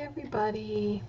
everybody.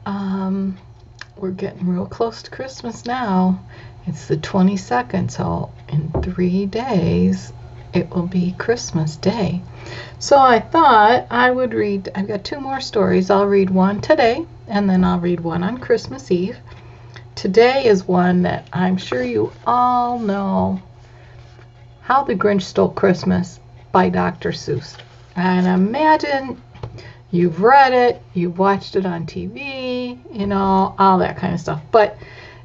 We're getting real close to Christmas now. It's the 22nd, so in 3 days it will be Christmas Day. So I thought I would read, I've got 2 more stories. I'll read one today and then I'll read one on Christmas Eve. Today is one that I'm sure you all know, How the Grinch Stole Christmas by Dr. Seuss. And imagine you've read it, you've watched it on TV, you know, all that kind of stuff. But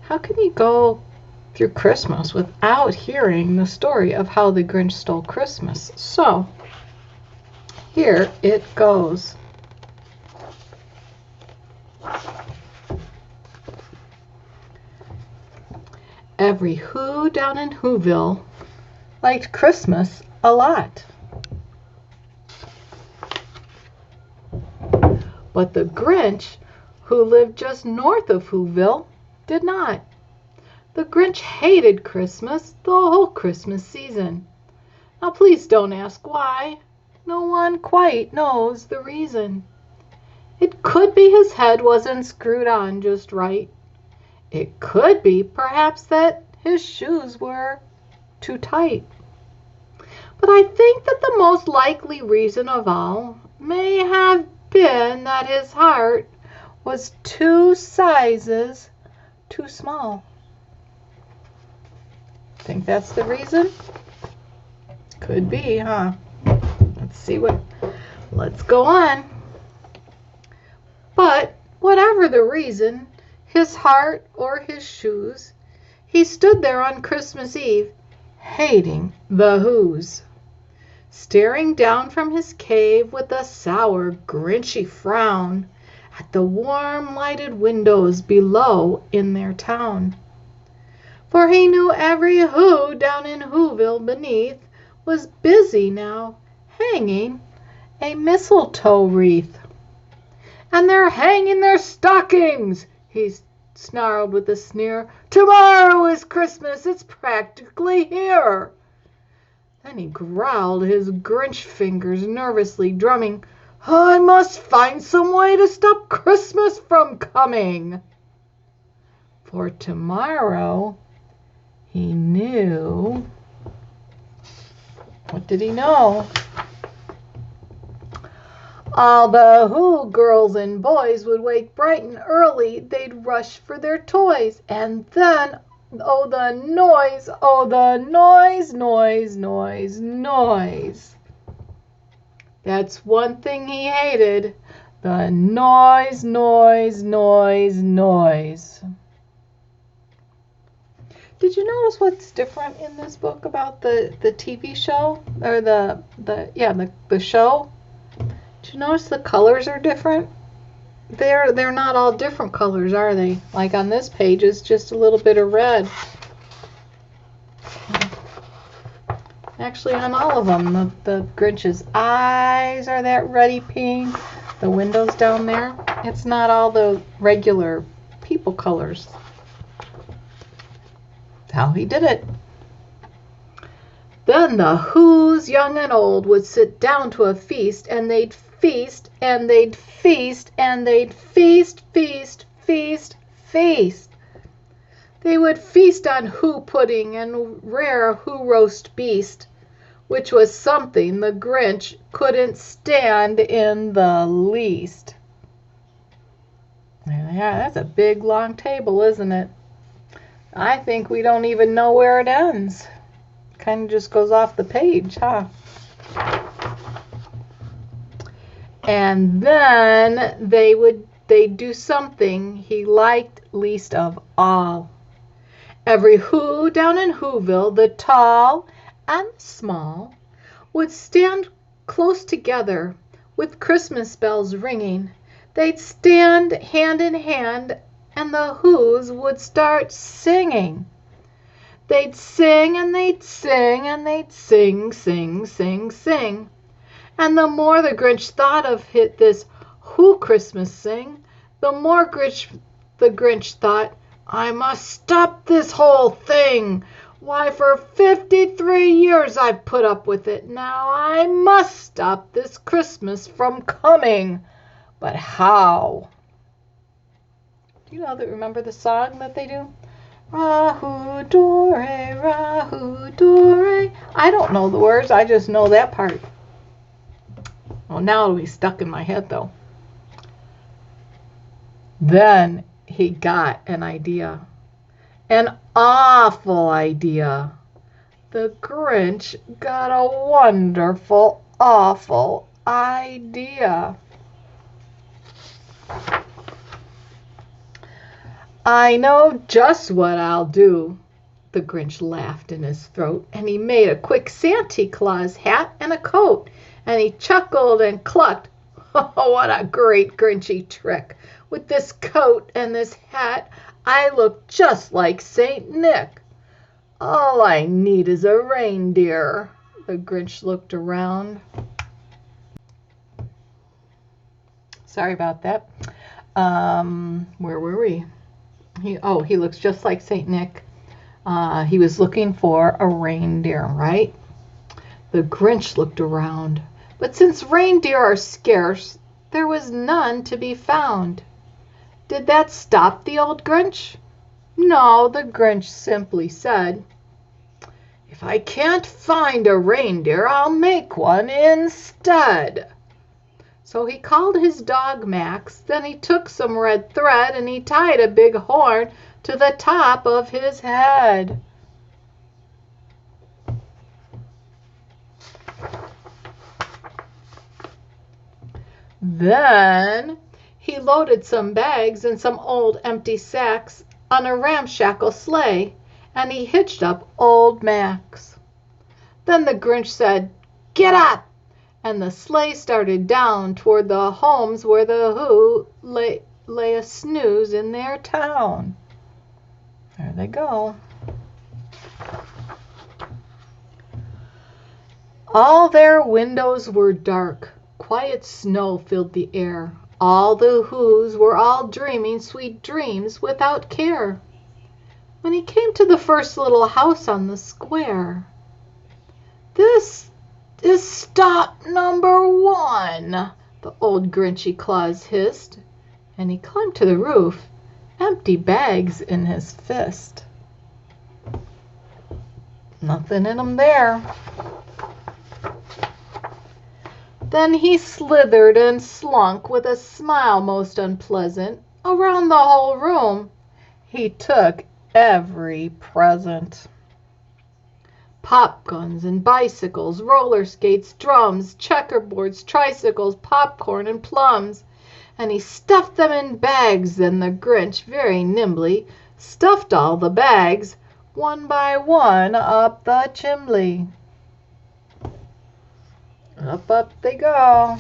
how can you go through Christmas without hearing the story of how the Grinch stole Christmas? So, here it goes. Every Who down in Whoville liked Christmas a lot. But the Grinch, who lived just north of Whoville, did not. The Grinch hated Christmas the whole Christmas season. Now please don't ask why. No one quite knows the reason. It could be his head wasn't screwed on just right. It could be perhaps that his shoes were too tight. But I think that the most likely reason of all may have been that his heart was 2 sizes too small. Think that's the reason? Could be, huh? Let's go on. But whatever the reason, his heart or his shoes, he stood there on Christmas Eve, hating the Whos, staring down from his cave with a sour, grinchy frown at the warm lighted windows below in their town. For he knew every Who down in Whoville beneath was busy now hanging a mistletoe wreath. And they're hanging their stockings, he snarled with a sneer. Tomorrow is Christmas, it's practically here. Then he growled, his Grinch fingers nervously drumming, I must find some way to stop Christmas from coming. For tomorrow, he knew. What did he know? All the Who girls and boys would wake bright and early. They'd rush for their toys. And then, oh, the noise, noise, noise. That's one thing he hated. The noise, noise. Did you notice what's different in this book about the TV show? Or the show? Did you notice the colors are different? They're not all different colors, are they? Like on this page, it's just a little bit of red. Actually, on all of them, the Grinch's eyes are that ruddy pink. The windows down there, it's not all the regular people colors. That's how he did it. Then the Whos, young and old, would sit down to a feast, and they'd feast, and they'd feast, and they'd feast. They would feast on Who pudding and rare Who roast beast, which was something the Grinch couldn't stand in the least. Yeah, that's a big, long table, isn't it? I think we don't even know where it ends. Kind of just goes off the page, huh? And then they'd do something he liked least of all. Every Who down in Whoville, the tall and the small, would stand close together with Christmas bells ringing. They'd stand hand in hand, and the Whos would start singing. They'd sing and they'd sing and they'd sing. And the more the Grinch thought of this Who Christmas sing, the more the Grinch thought, I must stop this whole thing. Why, for 53 years I've put up with it. Now I must stop this Christmas from coming. But how? Do you know that? Remember the song that they do? Rahu Dore, Rahu Dore. I don't know the words. I just know that part. Well, now it'll be stuck in my head, though. Then he got an idea. An awful idea. The Grinch got a wonderful, awful idea. I know just what I'll do. The Grinch laughed in his throat, and he made a quick Santa Claus hat and a coat, and he chuckled and clucked. Oh, what a great Grinchy trick! With this coat and this hat, I look just like Saint Nick. All I need is a reindeer. The Grinch looked around. Sorry about that. Where were we? He looks just like Saint Nick. He was looking for a reindeer, right? The Grinch looked around. But since reindeer are scarce, there was none to be found. Did that stop the old Grinch? No, the Grinch simply said, "If I can't find a reindeer, I'll make one instead." So he called his dog Max, then he took some red thread and he tied a big horn to the top of his head. Then he loaded some bags and some old empty sacks on a ramshackle sleigh, and he hitched up old Max. Then the Grinch said, "Get up!" and the sleigh started down toward the homes where the Who lay a snooze in their town. There they go. All their windows were dark. Quiet snow filled the air. All the Whos were all dreaming sweet dreams without care. When he came to the first little house on the square, "This is stop number 1, the old Grinchy Claus hissed, and he climbed to the roof, empty bags in his fist. Nothing in 'em there. Then he slithered and slunk with a smile most unpleasant around the whole room. He took every present. Pop guns and bicycles, roller skates, drums, checkerboards, tricycles, popcorn, and plums. And he stuffed them in bags. Then the Grinch very nimbly stuffed all the bags, one by one, up the chimney. Up they go.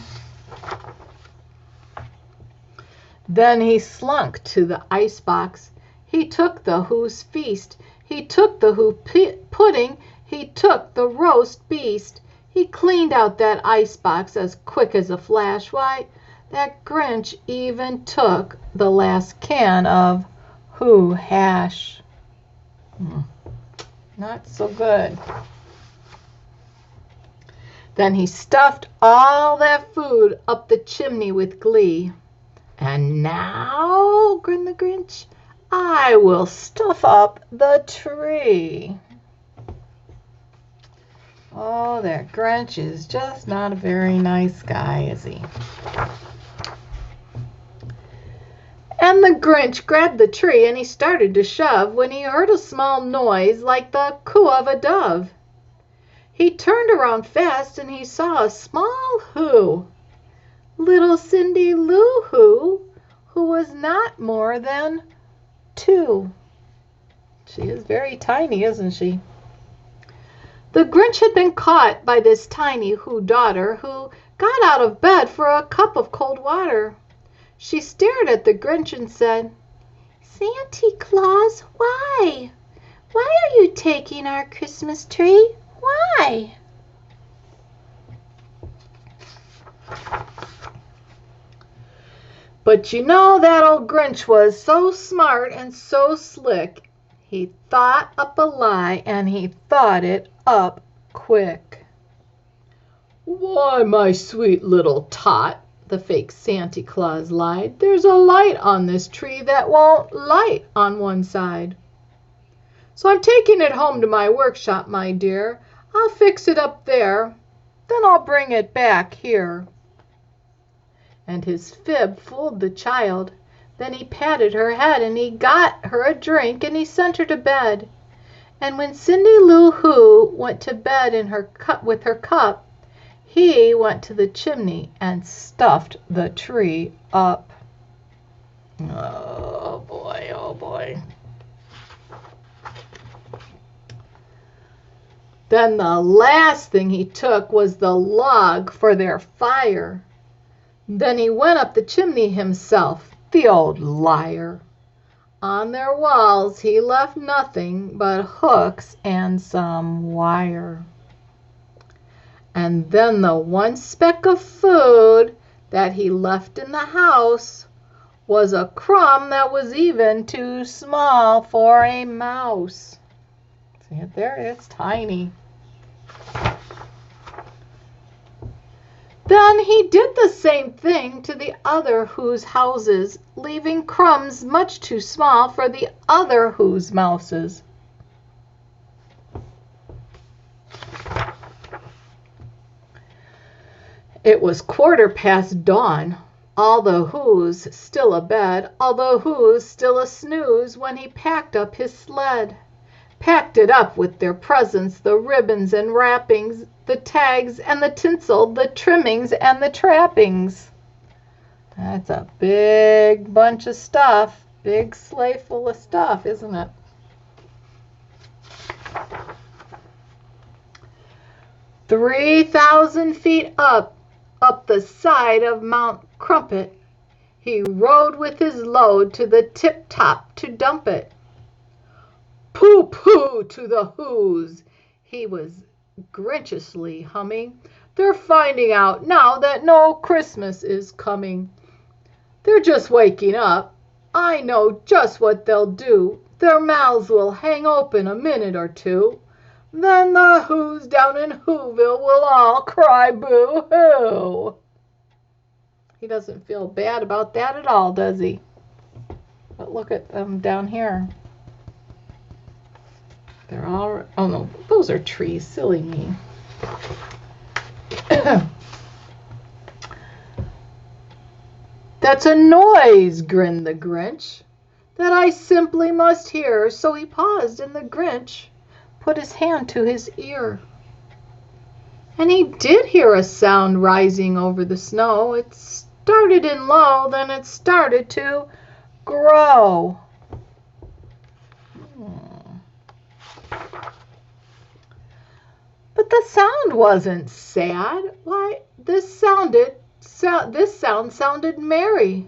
Then he slunk to the icebox. He took the Who's feast. He took the Who pudding. He took the roast beast. He cleaned out that icebox as quick as a flash. Why, that Grinch even took the last can of Who hash. Not so good. Then he stuffed all that food up the chimney with glee. "And now," grinned the Grinch, "I will stuff up the tree." Oh, that Grinch is just not a very nice guy, is he? And the Grinch grabbed the tree and he started to shove when he heard a small noise like the coo of a dove. He turned around fast and he saw a small Who, little Cindy Lou who was not more than 2. She is very tiny, isn't she? The Grinch had been caught by this tiny Who daughter who got out of bed for a cup of cold water. She stared at the Grinch and said, "Santa Claus, why? Why are you taking our Christmas tree? Why?" But you know that old Grinch was so smart and so slick. He thought up a lie and he thought it up quick. "Why, my sweet little tot," the fake Santa Claus lied. "There's a light on this tree that won't light on one side. So I'm taking it home to my workshop, my dear. I'll fix it up there, then I'll bring it back here." And his fib fooled the child. Then he patted her head, and he got her a drink, and he sent her to bed. And when Cindy Lou Who went to bed in her with her cup, he went to the chimney and stuffed the tree up. Oh boy, oh boy. Then the last thing he took was the log for their fire. Then he went up the chimney himself, the old liar. On their walls he left nothing but hooks and some wire. And then the one speck of food that he left in the house was a crumb that was even too small for a mouse. See it there? It's tiny. Then he did the same thing to the other Who's houses, leaving crumbs much too small for the other Who's mouses. It was 1/4 dawn, all the Who's still abed, all the Who's still a snooze, when he packed up his sled. Packed it up with their presents, the ribbons and wrappings, the tags and the tinsel, the trimmings and the trappings. That's a big bunch of stuff, big sleigh full of stuff, isn't it? "3,000 feet up the side of Mount Crumpet, he rode with his load to the tip-top to dump it. Pooh-pooh to the Who's," he was Grinchiously humming. "They're finding out now that no Christmas is coming. They're just waking up. I know just what they'll do. Their mouths will hang open a minute or two. Then the Who's down in Whoville will all cry boo-hoo." He doesn't feel bad about that at all, does he? But look at them down here. They're all, oh no, those are trees, silly me. "That's a noise," grinned the Grinch, "that I simply must hear." So he paused, and the Grinch put his hand to his ear. And he did hear a sound rising over the snow. It started in low, then it started to grow. But the sound wasn't sad. Why, this sound sounded merry.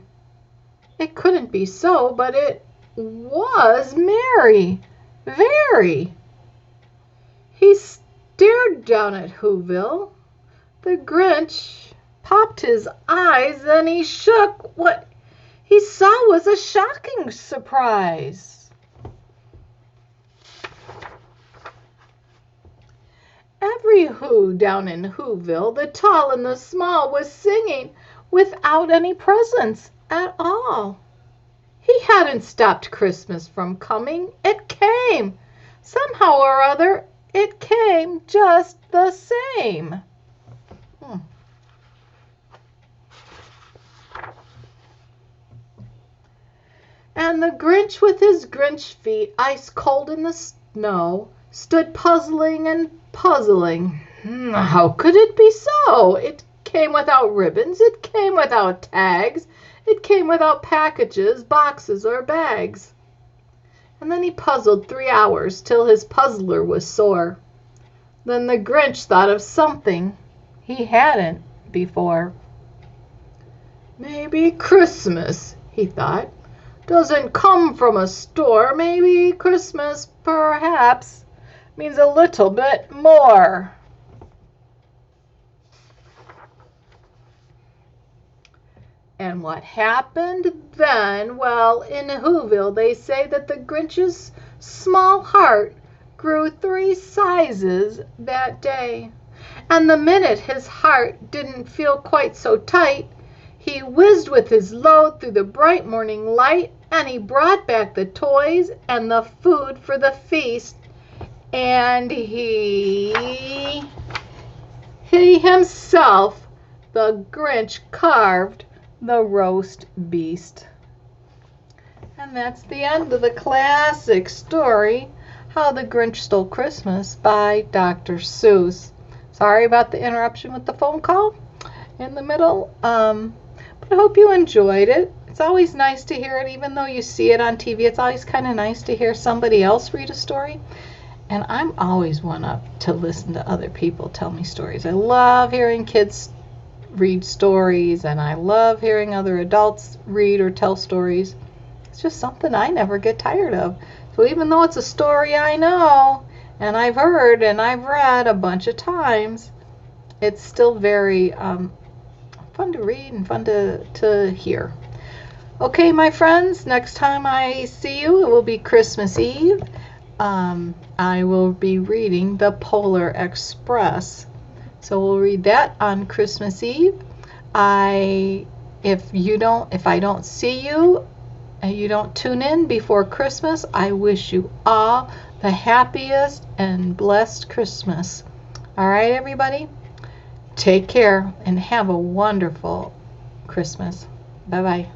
It couldn't be so, but it was merry, very. He stared down at Whoville. The Grinch popped his eyes, then he shook. What he saw was a shocking surprise. Every Who down in Whoville, the tall and the small, was singing without any presents at all. He hadn't stopped Christmas from coming. It came. Somehow or other, it came just the same. And the Grinch with his Grinch feet ice cold in the snow stood puzzling and puzzling. How could it be so? It came without ribbons, it came without tags, it came without packages, boxes, or bags. And then he puzzled 3 hours till his puzzler was sore. Then the Grinch thought of something he hadn't before. "Maybe Christmas," he thought, "doesn't come from a store. Maybe Christmas, perhaps, means a little bit more." And what happened then? Well, in Whoville, they say that the Grinch's small heart grew 3 sizes that day. And the minute his heart didn't feel quite so tight, He whizzed with his load through the bright morning light, and he brought back the toys and the food for the feast, and he himself, the Grinch, carved the roast beast. And that's the end of the classic story, How the Grinch Stole Christmas by Dr. Seuss. Sorry about the interruption with the phone call in the middle, but I hope you enjoyed it. It's always nice to hear it, even though you see it on TV. It's always kind of nice to hear somebody else read a story. And I'm always one up to listen to other people tell me stories. I love hearing kids read stories, and I love hearing other adults read or tell stories. It's just something I never get tired of. So even though it's a story I know and I've heard and I've read a bunch of times, it's still very fun to read and fun to hear. Okay, my friends, next time I see you, it will be Christmas Eve. I will be reading The Polar Express. So we'll read that on Christmas Eve. If I don't see you, and you don't tune in before Christmas, I wish you all the happiest and blessed Christmas. All right, everybody? Take care and have a wonderful Christmas. Bye-bye.